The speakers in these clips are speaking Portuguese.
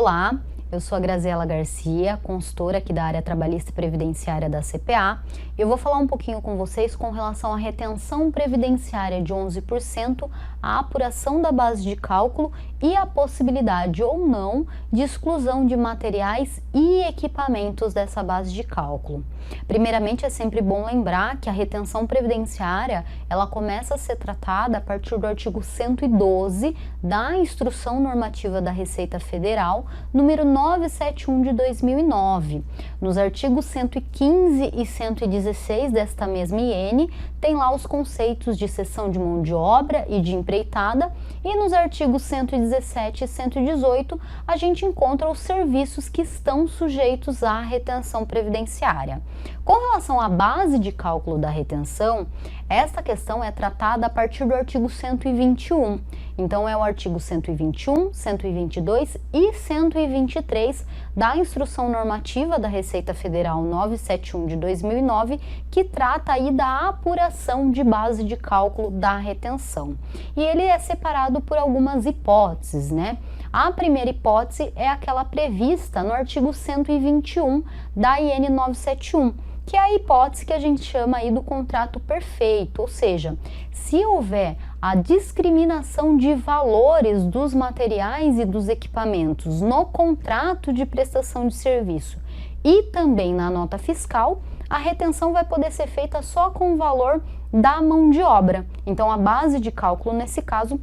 Olá, eu sou a Graziela Garcia, consultora aqui da área trabalhista e previdenciária da CPA, e eu vou falar um pouquinho com vocês com relação à retenção previdenciária de 11%, a apuração da base de cálculo e a possibilidade ou não de exclusão de materiais e equipamentos dessa base de cálculo. Primeiramente, é sempre bom lembrar que a retenção previdenciária, ela começa a ser tratada a partir do artigo 112 da Instrução Normativa da Receita Federal, número 971 de 2009. Nos artigos 115 e 116 desta mesma IN, tem lá os conceitos de cessão de mão de obra e de empreitada, e nos artigos 117 e 118 a gente encontra os serviços que estão sujeitos à retenção previdenciária. Com relação à base de cálculo da retenção, esta questão é tratada a partir do artigo 121. Então, é o artigo 121, 122 e 123 da Instrução Normativa da Receita Federal 971 de 2009, que trata aí da apuração de base de cálculo da retenção. E ele é separado por algumas hipóteses, né? A primeira hipótese é aquela prevista no artigo 121 da IN 971, que é a hipótese que a gente chama aí do contrato perfeito, ou seja, se houver a discriminação de valores dos materiais e dos equipamentos no contrato de prestação de serviço e também na nota fiscal, a retenção vai poder ser feita só com o valor da mão de obra. Então, a base de cálculo, nesse caso,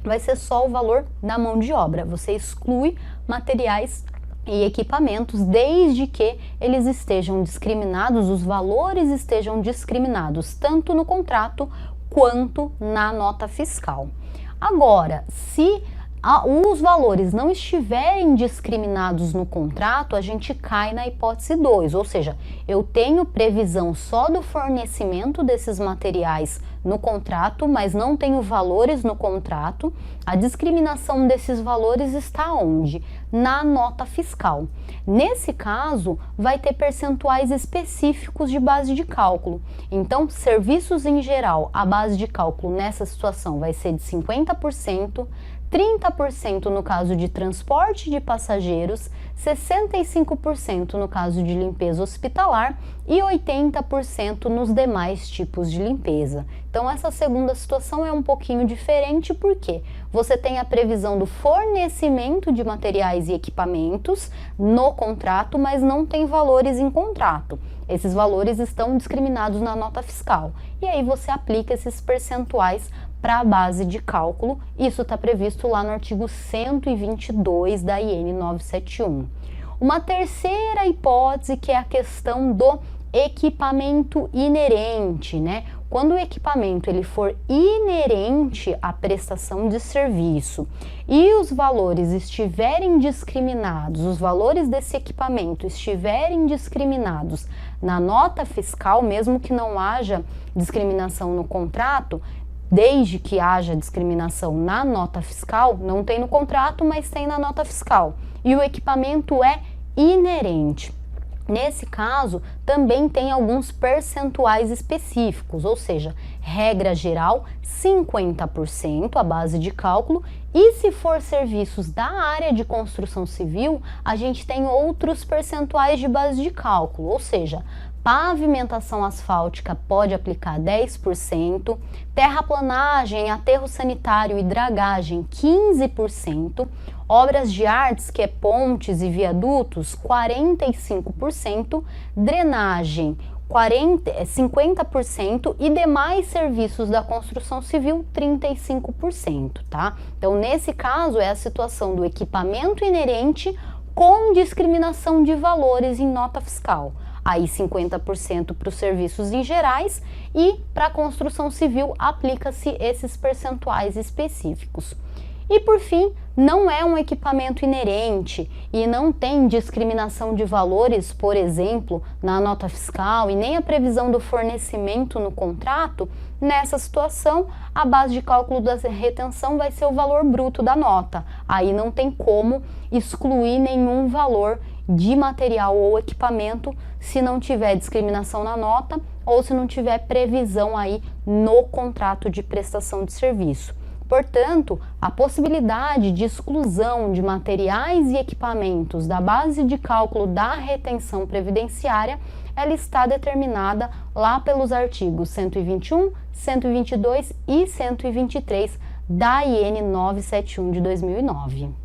vai ser só o valor da mão de obra. Você exclui materiais e equipamentos, desde que eles estejam discriminados, os valores estejam discriminados, tanto no contrato quanto na nota fiscal. Agora, se os valores não estiverem discriminados no contrato, a gente cai na hipótese 2, ou seja, eu tenho previsão só do fornecimento desses materiais no contrato, mas não tenho valores no contrato. A discriminação desses valores está onde? Na nota fiscal. Nesse caso, vai ter percentuais específicos de base de cálculo. Então, serviços em geral, a base de cálculo nessa situação vai ser de 50%, 30% no caso de transporte de passageiros, 65% no caso de limpeza hospitalar e 80% nos demais tipos de limpeza. Então, essa segunda situação é um pouquinho diferente porque você tem a previsão do fornecimento de materiais e equipamentos no contrato, mas não tem valores em contrato. Esses valores estão discriminados na nota fiscal. E aí você aplica esses percentuais para a base de cálculo. Isso está previsto lá no artigo 122 da IN 971. Uma terceira hipótese, que é a questão do equipamento inerente, né? Quando o equipamento ele for inerente à prestação de serviço e os valores estiverem discriminados, os valores desse equipamento estiverem discriminados na nota fiscal, mesmo que não haja discriminação no contrato, desde que haja discriminação na nota fiscal, não tem no contrato, mas tem na nota fiscal, e o equipamento é inerente. Nesse caso, também tem alguns percentuais específicos, ou seja, regra geral, 50% a base de cálculo, e se for serviços da área de construção civil, a gente tem outros percentuais de base de cálculo, ou seja, pavimentação asfáltica pode aplicar 10%, terraplanagem, aterro sanitário e dragagem 15%, obras de artes, que é pontes e viadutos, 45%, drenagem 50% e demais serviços da construção civil 35%, tá? Então, nesse caso, é a situação do equipamento inerente com discriminação de valores em nota fiscal. Aí 50% para os serviços em gerais e para a construção civil aplica-se esses percentuais específicos. E por fim, não é um equipamento inerente e não tem discriminação de valores, por exemplo, na nota fiscal e nem a previsão do fornecimento no contrato. Nessa situação, a base de cálculo da retenção vai ser o valor bruto da nota. Aí não tem como excluir nenhum valor de material ou equipamento se não tiver discriminação na nota ou se não tiver previsão aí no contrato de prestação de serviço. Portanto, a possibilidade de exclusão de materiais e equipamentos da base de cálculo da retenção previdenciária, ela está determinada lá pelos artigos 121, 122 e 123 da IN 971 de 2009.